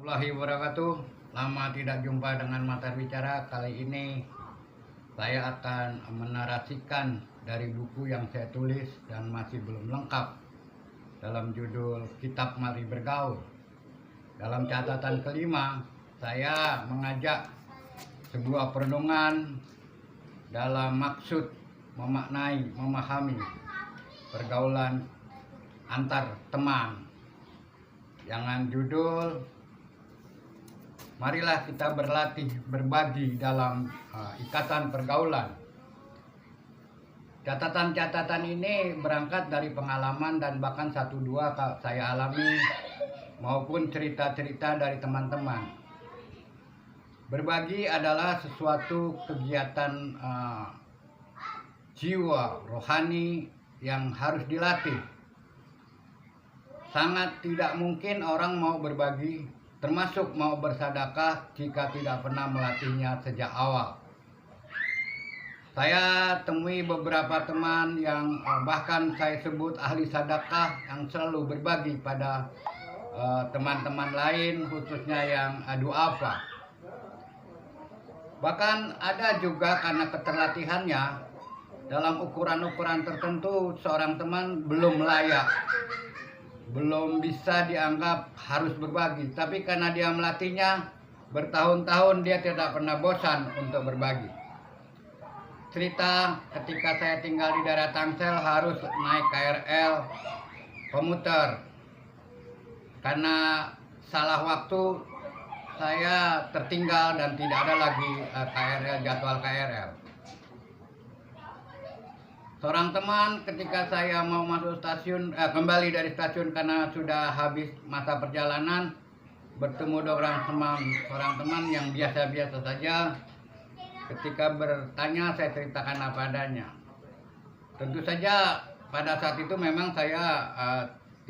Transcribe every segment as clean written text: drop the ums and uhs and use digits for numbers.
warahmatullahi wabarakatuh. Lama tidak jumpa dengan Mata Bicara. Kali ini saya akan menarasikan dari buku yang saya tulis dan masih belum lengkap dalam judul Kitab Mari Bergaul. Dalam catatan kelima, saya mengajak sebuah perenungan dalam maksud memaknai, memahami pergaulan antar teman. Dengan judul marilah kita berlatih berbagi dalam ikatan pergaulan. Catatan-catatan ini berangkat dari pengalaman dan bahkan 1-2 saya alami maupun cerita-cerita dari teman-teman. Berbagi adalah sesuatu kegiatan jiwa rohani yang harus dilatih. Sangat tidak mungkin orang mau berbagi, termasuk mau bersedekah jika tidak pernah melatihnya sejak awal. Saya temui beberapa teman yang bahkan saya sebut ahli sedekah yang selalu berbagi pada teman-teman lain, khususnya yang duafa. Bahkan ada juga karena keterlatihannya dalam ukuran-ukuran tertentu seorang teman belum layak, belum bisa dianggap harus berbagi, tapi karena dia melatihnya bertahun-tahun dia tidak pernah bosan untuk berbagi. Cerita ketika saya tinggal di daerah Tangsel harus naik KRL komuter karena salah waktu saya tertinggal dan tidak ada lagi jadwal KRL. Seorang teman ketika saya mau masuk stasiun, kembali dari stasiun karena sudah habis masa perjalanan, bertemu seorang teman yang biasa-biasa saja. Ketika bertanya, saya ceritakan apa adanya. Tentu saja pada saat itu memang saya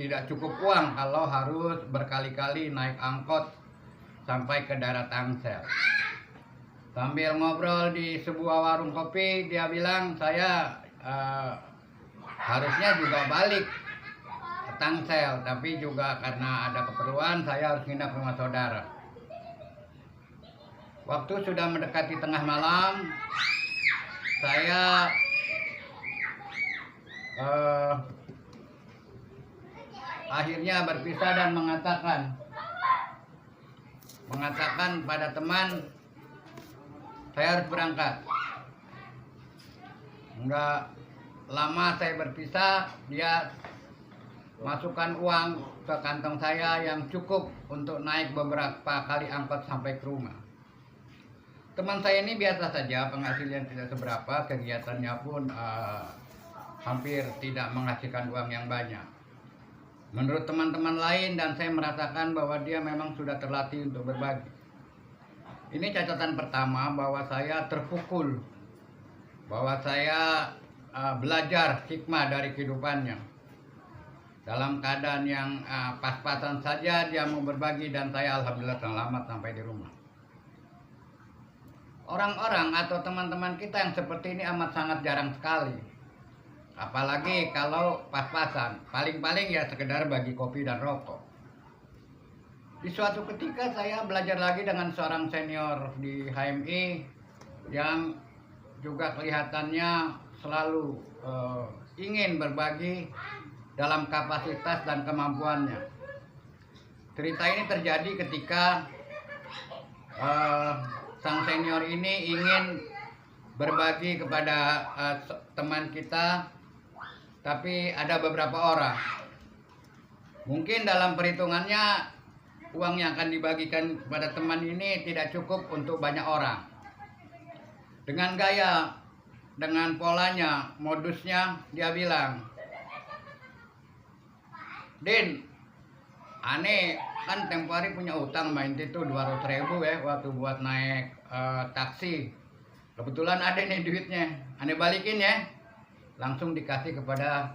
tidak cukup uang kalau harus berkali-kali naik angkot sampai ke daerah Tangsel. Sambil ngobrol di sebuah warung kopi, dia bilang saya harusnya juga balik ke Tangsel, tapi juga karena ada keperluan saya harus nginap rumah saudara. Waktu sudah mendekati tengah malam, saya akhirnya berpisah dan mengatakan pada teman saya harus berangkat. Enggak lama saya berpisah, dia masukkan uang ke kantong saya yang cukup untuk naik beberapa kali angkot sampai ke rumah. Teman saya ini biasa saja, penghasilan tidak seberapa, kegiatannya pun hampir tidak menghasilkan uang yang banyak. Menurut teman-teman lain dan saya merasakan bahwa dia memang sudah terlatih untuk berbagi. Ini catatan pertama bahwa saya terpukul, bahwa saya belajar hikmah dari kehidupannya. Dalam keadaan yang pas-pasan saja dia mau berbagi dan saya alhamdulillah selamat sampai di rumah. Orang-orang atau teman-teman kita yang seperti ini amat sangat jarang sekali. Apalagi kalau pas-pasan, paling-paling ya sekedar bagi kopi dan rokok. Di suatu ketika saya belajar lagi dengan seorang senior di HMI yang juga kelihatannya selalu ingin berbagi dalam kapasitas dan kemampuannya. Cerita ini terjadi ketika sang senior ini ingin berbagi kepada teman kita, tapi ada beberapa orang. Mungkin dalam perhitungannya uang yang akan dibagikan kepada teman ini tidak cukup untuk banyak orang. Dengan gaya, dengan polanya, modusnya, dia bilang, "Din, aneh kan tempo hari punya utang main itu 200.000 ya waktu buat naik taksi. Kebetulan ada nih duitnya, aneh balikin ya." Langsung dikasih kepada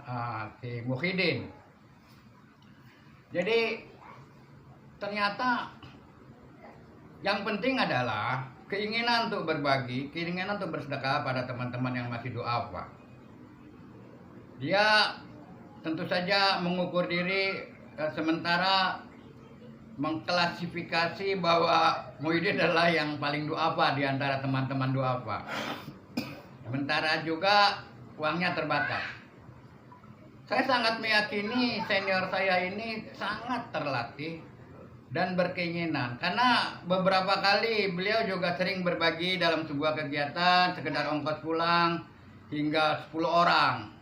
si Muhyiddin. Jadi ternyata yang penting adalah keinginan untuk berbagi, keinginan untuk bersedekah pada teman-teman yang masih duafa. Dia tentu saja mengukur diri sementara mengklasifikasi bahwa Muhyiddin adalah yang paling duafa di antara teman-teman duafa. Sementara juga uangnya terbatas. Saya sangat meyakini senior saya ini sangat terlatih dan berkeinginan, karena beberapa kali beliau juga sering berbagi dalam sebuah kegiatan sekedar ongkos pulang hingga 10 orang.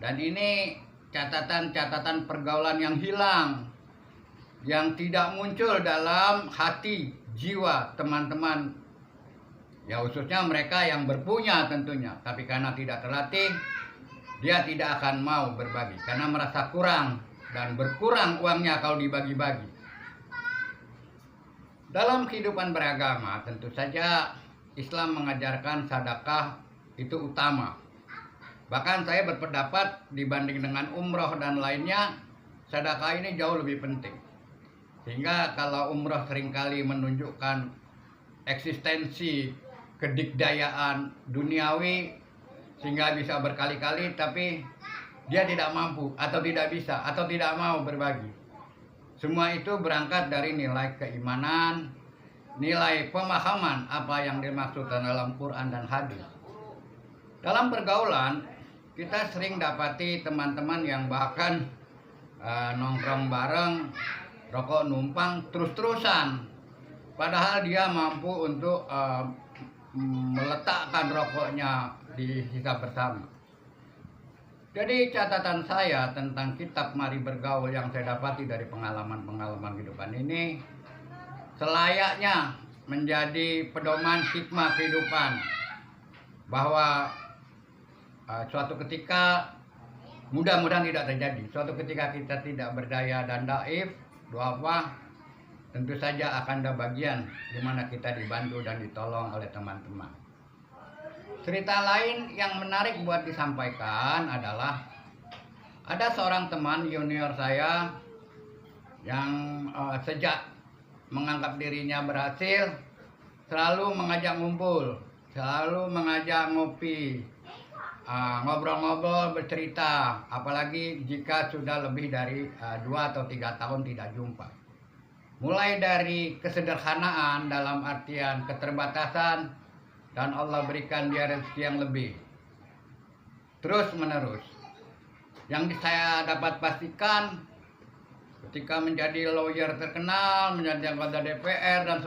Dan ini catatan-catatan pergaulan yang hilang, yang tidak muncul dalam hati jiwa teman-teman, ya khususnya mereka yang berpunya tentunya. Tapi karena tidak terlatih, dia tidak akan mau berbagi karena merasa kurang dan berkurang uangnya kalau dibagi-bagi. Dalam kehidupan beragama tentu saja Islam mengajarkan sedekah itu utama. Bahkan saya berpendapat dibanding dengan umroh dan lainnya, sedekah ini jauh lebih penting. Sehingga kalau umroh seringkali menunjukkan eksistensi kedikdayaan duniawi sehingga bisa berkali-kali, tapi dia tidak mampu atau tidak bisa atau tidak mau berbagi. Semua itu berangkat dari nilai keimanan, nilai pemahaman apa yang dimaksud dalam Quran dan hadis. Dalam pergaulan, kita sering dapati teman-teman yang bahkan nongkrong bareng, rokok numpang terus-terusan. Padahal dia mampu untuk meletakkan rokoknya di hisab bersama. Jadi catatan saya tentang kitab Mari Bergaul yang saya dapati dari pengalaman-pengalaman kehidupan ini selayaknya menjadi pedoman hikmah kehidupan, bahwa suatu ketika, mudah-mudahan tidak terjadi, suatu ketika kita tidak berdaya dan daif, duafa, tentu saja akan ada bagian di mana kita dibantu dan ditolong oleh teman-teman. Cerita lain yang menarik buat disampaikan adalah ada seorang teman junior saya yang sejak menganggap dirinya berhasil selalu mengajak ngumpul, selalu mengajak ngopi, ngobrol-ngobrol, bercerita, apalagi jika sudah lebih dari 2 atau 3 tahun tidak jumpa. Mulai dari kesederhanaan dalam artian keterbatasan, dan Allah berikan dia rezeki yang lebih, terus menerus. Yang saya dapat pastikan, ketika menjadi lawyer terkenal, menjadi anggota DPR dan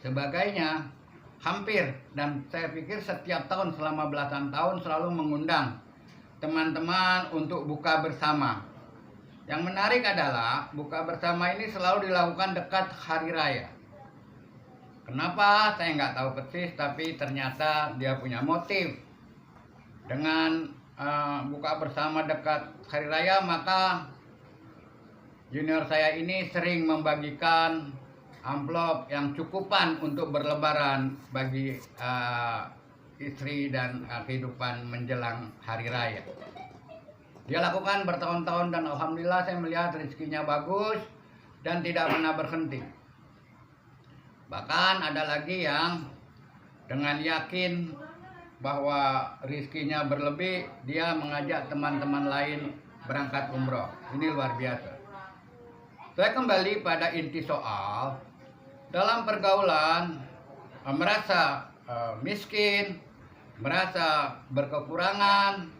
sebagainya, hampir, dan saya pikir setiap tahun selama belasan tahun selalu mengundang teman-teman untuk buka bersama. Yang menarik adalah buka bersama ini selalu dilakukan dekat hari raya. Kenapa? Saya nggak tahu persis, tapi ternyata dia punya motif. Dengan buka bersama dekat hari raya, maka junior saya ini sering membagikan amplop yang cukupan untuk berlebaran bagi istri dan kehidupan menjelang hari raya. Dia lakukan bertahun-tahun dan alhamdulillah saya melihat rezekinya bagus dan tidak pernah berhenti. Bahkan ada lagi yang dengan yakin bahwa rezekinya berlebih, dia mengajak teman-teman lain berangkat umroh. Ini luar biasa. Saya kembali pada inti soal, dalam pergaulan merasa miskin, merasa berkekurangan,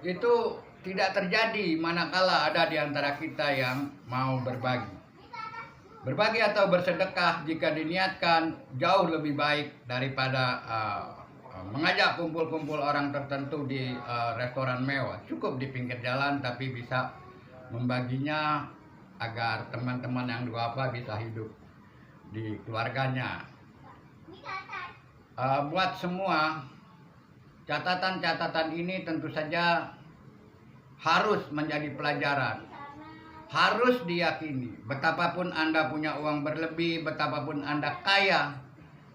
itu tidak terjadi manakala ada di antara kita yang mau berbagi. Berbagi atau bersedekah jika diniatkan jauh lebih baik daripada mengajak kumpul-kumpul orang tertentu di restoran mewah. Cukup di pinggir jalan tapi bisa membaginya agar teman-teman yang duafa bisa hidup di keluarganya. Buat semua, catatan-catatan ini tentu saja harus menjadi pelajaran. Harus diyakini, betapapun Anda punya uang berlebih, betapapun Anda kaya,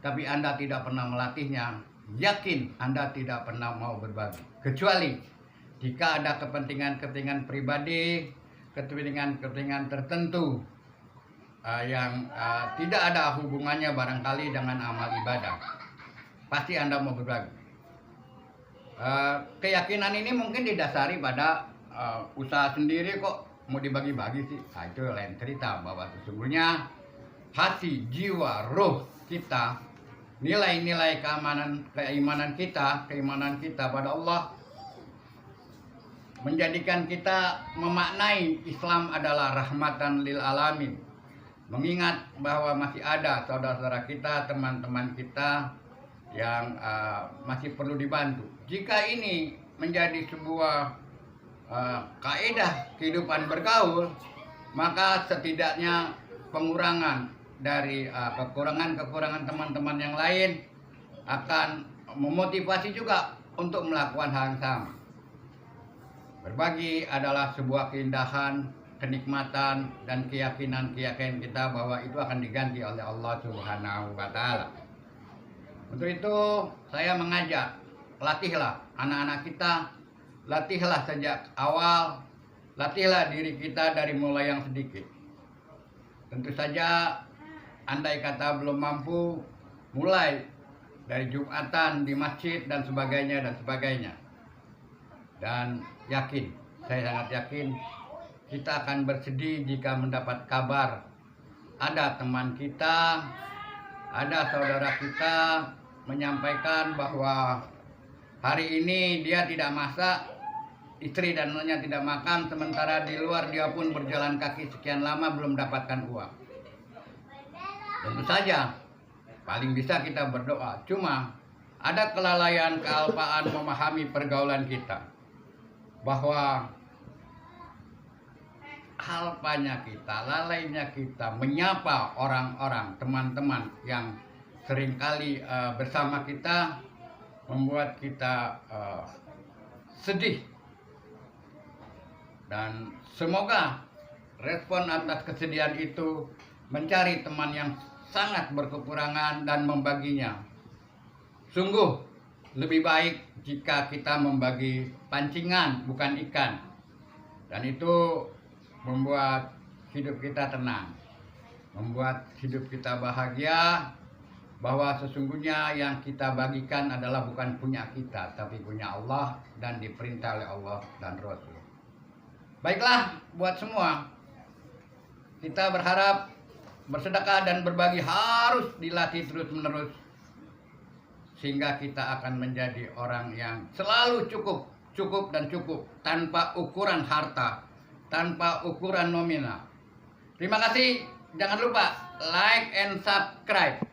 tapi Anda tidak pernah melatihnya, yakin Anda tidak pernah mau berbagi. Kecuali jika ada kepentingan-kepentingan pribadi, kepentingan-kepentingan tertentu yang tidak ada hubungannya barangkali dengan amal ibadah, pasti Anda mau berbagi. Keyakinan ini mungkin didasari pada usaha sendiri kok. mau dibagi-bagi sih? Nah, itu lain cerita, bahwa sesungguhnya hati, jiwa, roh kita, nilai-nilai keimanan kita pada Allah menjadikan kita memaknai Islam adalah rahmatan lil alamin. Mengingat bahwa masih ada saudara-saudara kita, teman-teman kita yang masih perlu dibantu. Jika ini menjadi sebuah kaidah kehidupan bergaul, maka setidaknya pengurangan dari kekurangan-kekurangan teman-teman yang lain akan memotivasi juga untuk melakukan hal yang sama. Berbagi adalah sebuah keindahan, kenikmatan, dan keyakinan kita bahwa itu akan diganti oleh Allah Subhanahu wa Ta'ala. Untuk itu, saya mengajak, latihlah anak-anak kita, latihlah sejak awal, latihlah diri kita dari mulai yang sedikit. Tentu saja, andai kata belum mampu, mulai dari Jumatan di masjid dan sebagainya. Dan yakin, saya sangat yakin, kita akan bersedih jika mendapat kabar ada teman kita, ada saudara kita menyampaikan bahwa hari ini dia tidak masak, istri dan anaknya tidak makan, sementara di luar dia pun berjalan kaki sekian lama belum mendapatkan uang. Tentu saja paling bisa kita berdoa, cuma ada kelalaian, kealpaan memahami pergaulan kita, bahwa lalainya kita menyapa orang-orang, teman-teman yang seringkali bersama kita, membuat kita sedih. Dan semoga respon atas kesedihan itu mencari teman yang sangat berkekurangan dan membaginya. Sungguh lebih baik jika kita membagi pancingan bukan ikan, dan itu membuat hidup kita tenang, membuat hidup kita bahagia, bahwa sesungguhnya yang kita bagikan adalah bukan punya kita, tapi punya Allah dan diperintah oleh Allah dan Rasul. Baiklah, buat semua, kita berharap bersedekah dan berbagi harus dilatih terus-menerus, sehingga kita akan menjadi orang yang selalu cukup tanpa ukuran harta, tanpa ukuran nominal. Terima kasih, jangan lupa like and subscribe.